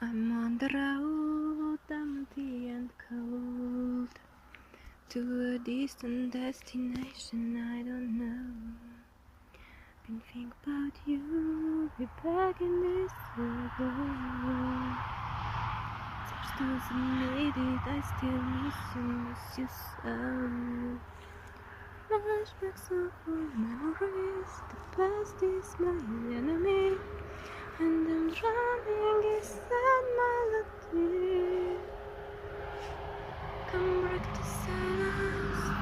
I'm on the road, empty and cold, to a distant destination I don't know. Been thinking about you, be back in this world. Still made it, I still miss you so. Flashbacks of old memories, the past is my enemy, and I'm drowning in sad melody. Come back to silence,